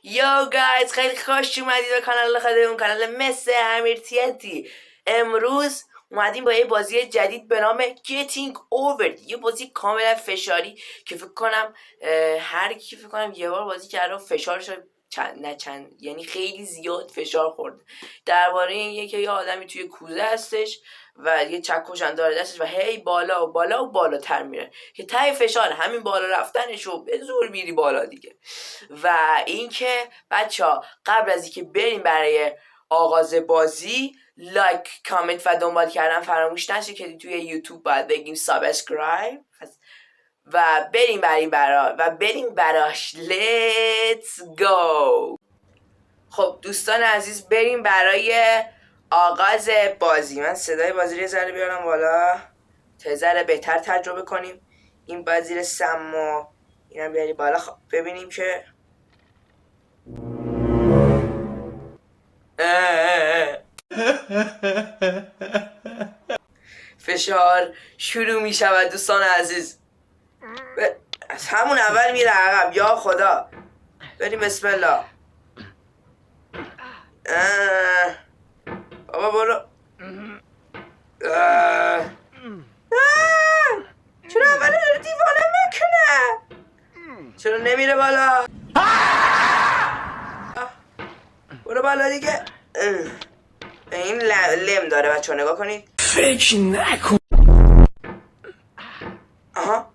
یو گایز خیلی خوش اومدید به کانال خودمون، کانال مثل امیرتیتی. امروز اومدیم با یه بازی جدید به نام Getting Over، یه بازی کاملا فشاری که فکر کنم هر کی فکر کنم یه بار بازی کرده فشارش یعنی خیلی زیاد فشار خورد. درباره این که یه آدمی توی کوزه هستش و یه چکشن داره دستش و هی بالا و بالا و بالاتر میره که ته فشار همین بالا رفتنش رو به زور میری بالا دیگه. و اینکه بچه‌ها قبل از اینکه بریم برای آغاز بازی، لایک، کامنت و دنبال کردن فراموش نشه که توی یوتیوب باید بگیم سابسکرایب و بریم براش. لیتس گو. خب دوستان عزیز، بریم برای آغاز بازی. من صدای بازی رو ذره بیارم بالا تا ذره بهتر تجربه کنیم. این بازی رو سمو اینم بیاری بالا. خب ببینیم که فشار شروع می شود دوستان عزیز. از همون اول میره عقب. یا خدا، بریم بسم الله. بابا برو. چرا اول داره دیوانه میکنه؟ چرا نمیره بالا؟ برو بالا دیگه. این لم داره بچه ها، نگاه کنید. فکر نکن. آها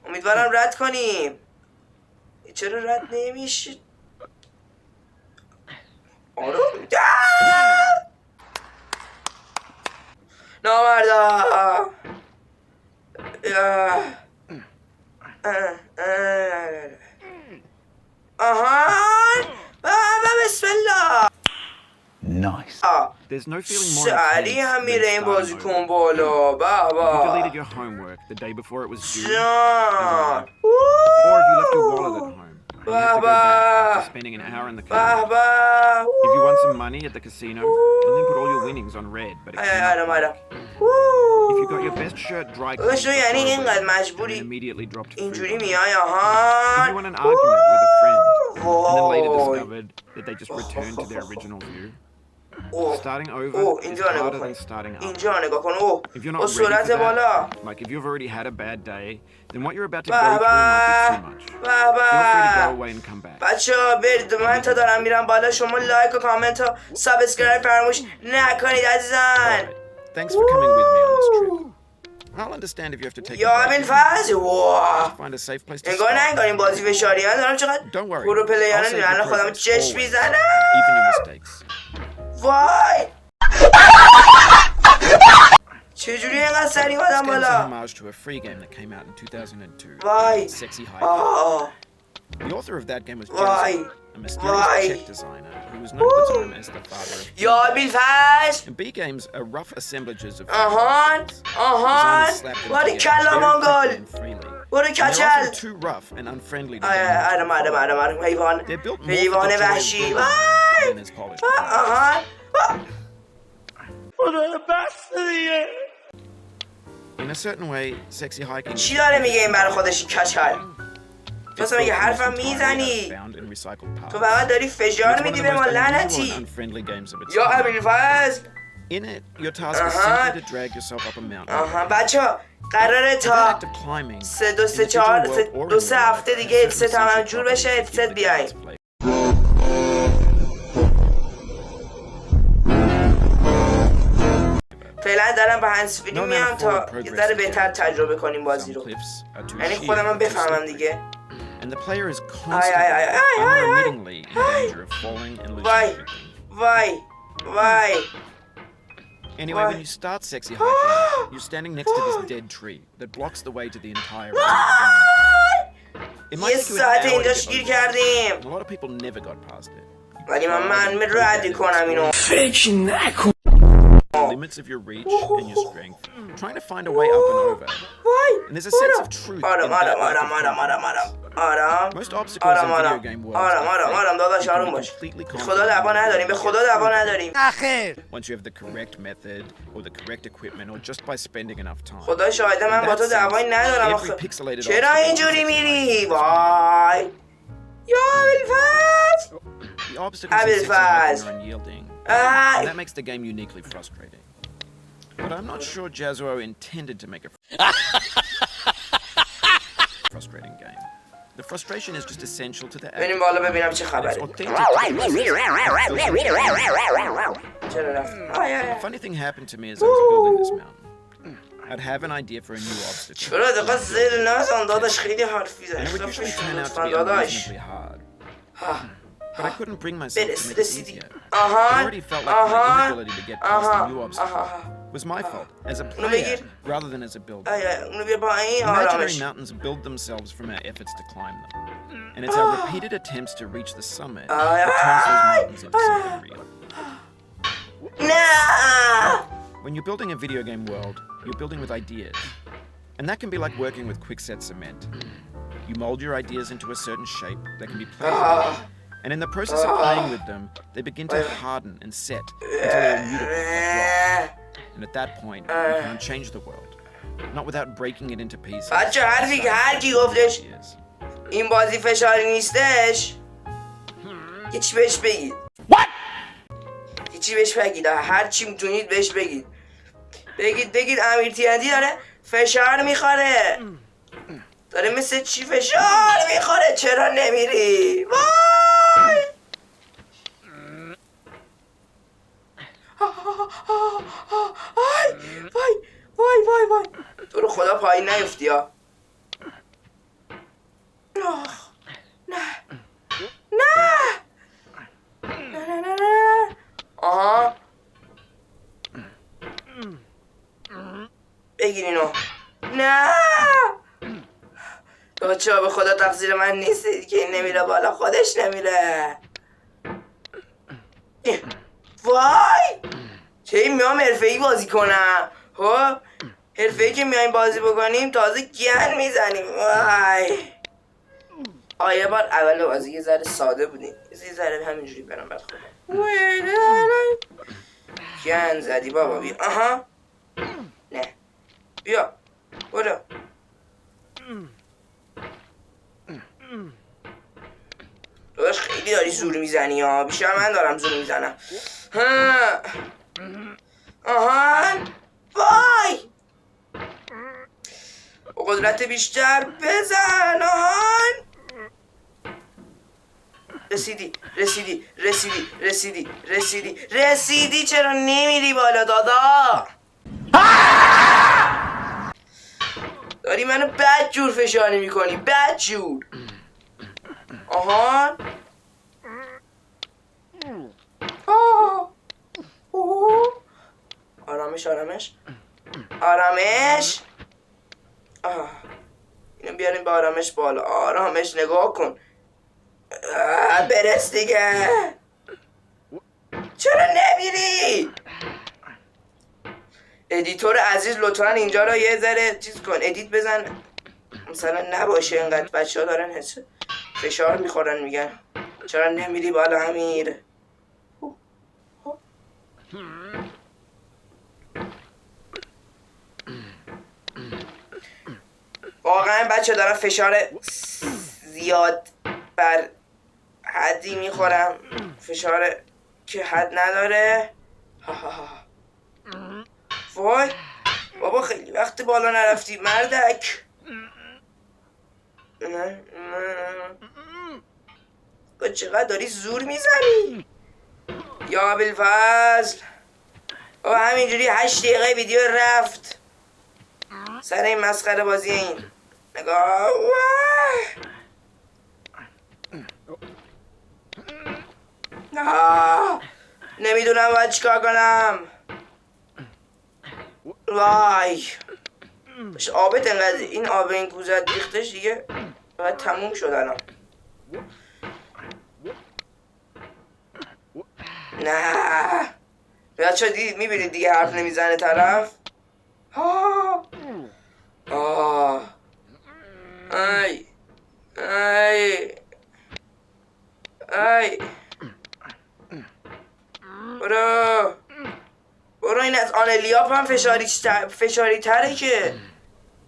امیدوارم رد کنیم. چرا رد نمیشه؟ آره نامردا. بسم الله. Nice. There's no feeling more سریع intense هم than میره این starting بازیکن over. بالا. If you بابا deleted your homework the day before it was due, جان. or if you left your wallet at home, and you have to go back after spending an hour in the casino. بابا If you won some money at the casino and then put all your winnings on red, but it came up black. If you got your best shirt dry cleaned داداش تو یعنی before اینقدر red and then مجبوری immediately dropped food اینجوری on it. میای؟ If you آها won an argument with a friend and then later وای. discovered that they just returned to their original view. اوه Starting over اوه is اینجا نگاه harder کن، than starting up. اینجا نگاه کن. اوه If you're با not ready for سرعت بالا. that, like if you've already had a bad day, then what you're about to go through might be too much. Feel free to go away and come back. بچه ها برید، من تا دارم میرم بالا. شما لایک و کامنت و سابسکرایب فراموش نکنید عزیزان. Alright, thanks for coming with me on this trip. I'll understand if you have to take a یا break. همین فاز. واه Find a safe place to انگار نه start. انگار این بازی فشاری. من دارم چقدر Don't worry. پرو I'll پلیران save میرن your خودم progress چشم always, میزنم. even your mistakes. وای چجوری اینقدر سریع This اومدم game's a بالا؟ homage to a free game that came out in 2002. وای Sexy Hiking. آه The author of that game was Why? Joseph, a mysterious Why? Czech designer who was known at the time as the father of یا بیلفش. And B games are rough assemblages of آهان آهان ولی کلا مانگل برو کچل. too rough and unfriendly to آره حیوان They're built more حیوان for the joy of وحشی. building وای than as polished. آهان In a certain way, sexy hiking چی داره میگه این برای خودش کچل؟ It's مثلا میگه built حرفم almost میزنی. entirely out of bound and recycled parts. تو فقط داری It's فشار one of میدی the به ما most unusual لعنتی. and unfriendly games of its یا time. ابیلفز. In it, your task is Uh-huh. simply to drag yourself up a mountain. آها بچه ها قراره That تا act of climbing, سه in the digital world or in real life, هفته has دیگه certain ست هم essential جور بشه properties that ست give the بیاین. game's flavor. فعلا دارم به هنسفیری No amount میام of تا forward یه progress ذره is بهتر guaranteed. تجربه کنیم بازی Some رو. cliffs are too یعنی sheer خودم or too بفهمم slippery. دیگه. And the player is ay, constantly, ay. unremittingly in danger of falling and losing Why? everything. وای Anyway, Why? when you start sexy hiking, you're standing next to this dead tree that blocks the way to the entire rest of the game. It might یه take you an ساعت hour to اینجاش get گیر over, کردیم. and a lot of people never got past it. ولی من ردی کنم اینو. فکر نکن. limits of your reach and your strength, trying to find a way up and over. And there's a sense of truth in that lack of confidence. Most obstacles in video game worlds are completely confident once you have the correct method or the correct equipment or just by spending enough time. خدا شاهده من با تو دعوایی ندارم Every pixelated چرا obstacle اینجوری میری؟ وای یا ابوالفضل The obstacles in Six are unyielding, and that makes the game uniquely frustrating. But I'm not sure Jazzuo intended to make a frustrating game. The frustration is just essential to the act. بریم بالا ببینم چه خبره. It's authentic to the process. چرا رفت؟ A funny thing happened to me as I was building this mountain. I'd have an idea for a new obstacle, چرا دقیقا زیر نزن داداش خیلی حرفی and it would داری usually turn out to لطفا be داداش unreasonably hard. But I couldn't bring myself to make it رسیدی easier. I already felt like my inability to get past the new obstacle was my fault as a player rather than as a builder. اونو بیا پایین Imaginary آرامش mountains build themselves from our efforts to climb them. And it's our repeated attempts to reach the summit that turns those mountains into something real. نه When you're building a video game world, you're building with ideas. And that can be like working with quickset cement. You mold your ideas into a certain shape that can be played with. And in the process of playing with them, they begin to harden and set until they're immutable like rock. And at that point, you can't change the world. Not without breaking it into pieces. بچه حرفی که هر کی گفتش این بازی فشاری نیستش یه چی بهش بگید یه چی بهش بگید هر چی میتونید بهش بگید بگید امیر تیندی داره فشار میخوره داره مثل چی فشار میخوره چرا نمیری وای وای تو رو خدا پایین نیفتی ها نه آها بگیر اینو نه بچه ها به خدا تقصیر من نیستید که این نمیره بالا خودش نمیره وای چه این میام حرفه‌ای بازی کنم خب حرفه‌ای که میایم بازی بکنیم تازه گن میزنیم وای یه بار اول بازی یه ذره ساده بودیم یه ذره همینجوری برم بعد خودم گن زدی بابا بیا آها نه بیا برو داداش خیلی داری زور میزنی ها بیشتر من دارم زور میزنم آهان وای با قدرت بیشتر بزن آهان رسیدی چرا نمیری بالا دادا داری منو بد جور فشاری میکنی بد جور آهان آرامش اینو بیاریم به آرامش بالا آرامش نگاه کن برس دیگه چرا نمیری ادیتور عزیز لطفا اینجا رو یه ذره چیز کن ادیت بزن مثلا نباشه اینقدر بچه ها دارن حس فشار میخورن میگن چرا نمیری بالا امیر واقعا بچه دارم فشار زیاد بر حدی میخورم فشار که حد نداره وای بابا خیلی وقت بالا نرفتی مردک با چقدر داری زور میزنی یا ابوالفضل بابا همینجوری 8 دقیقه ویدیو رفت سر این مسخره بازی این نگاه نمیدونم باید چیکار کنم وای آبت انقدر این آب این کوزت ریختش دیگه باید تموم شد الان نه بچه دیدید میبینید دیگه حرف نمیزنه طرف. ای ای ای برو این از آنلیاپ هم فشاری تره که.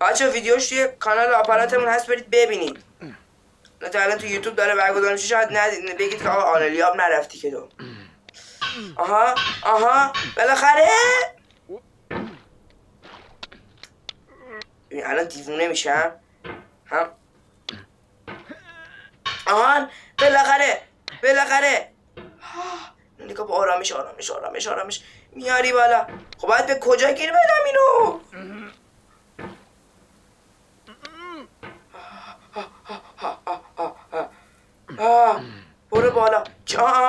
بچه ویدیوش توی کانال آپاراتمون هست، برید ببینید. نه تا الان تو یوتیوب داره برگزار میشه، شاید بگید که آقا آنلیاپ نرفتی که تو. آها بالاخره. ببین الان دیوونه میشم هم. آهان بالاخره نگاه با آرامش میاری بالا. خب باید به کجا گیر بدم اینو؟ برو بالا.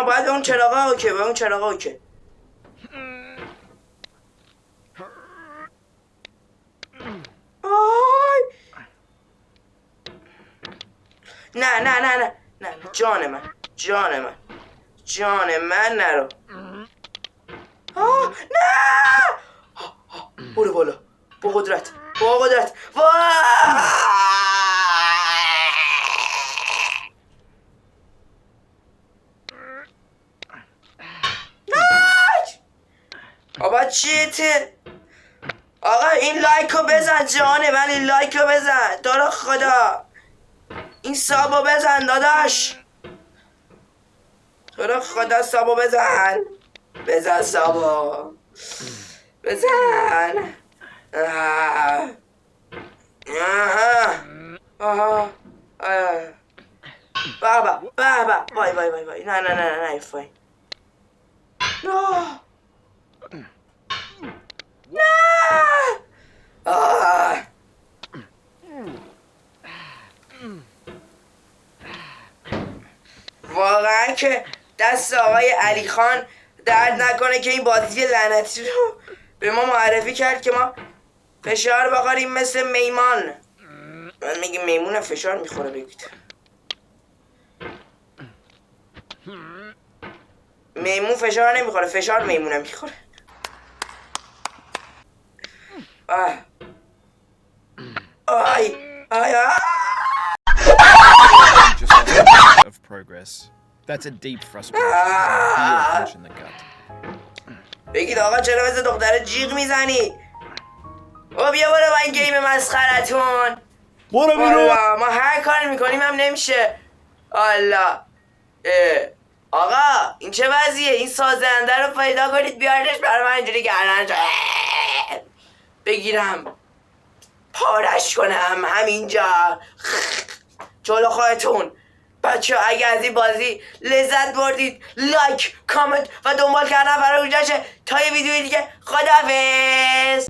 باید به اون چراغا اوکی. نه جان من نرو. نه برو بالا با قدرت. آبا چیته؟ آقا این لایکو بزن جانه من، این لایکو بزن دارو خدا. این سابو بزن داداش، دارو خدا سابو بزن سابو بزن. بابا وای نه فای. واقعا که دست آقای علی خان درد نکنه که این بازی لعنتی رو به ما معرفی کرد که ما فشار بخوریم مثل میمان. من میگم میمون فشار میخوره بگید. میمون فشار نمیخوره، فشار میمونه میخوره. Of progress. That's a deep frustration. Real punch in the gut. بگید آقا چرا مثل دختره جیغ میزنی؟ او بیا برو با این گیم مسخرتون. برو بیرون. ما هر کاری میکنیم هم نمیشه. الله آقا این چه وضعیه؟ این سازنده رو پیدا کنید بیاردش برای من اینجوری گردن بگیرم پارش کنم همینجا جلو خودتون. بچه اگه از این بازی لذت بردید لایک، کامنت و دنبال کردن فراموش نشه. تا یه ویدیوی دیگه خداحافظ.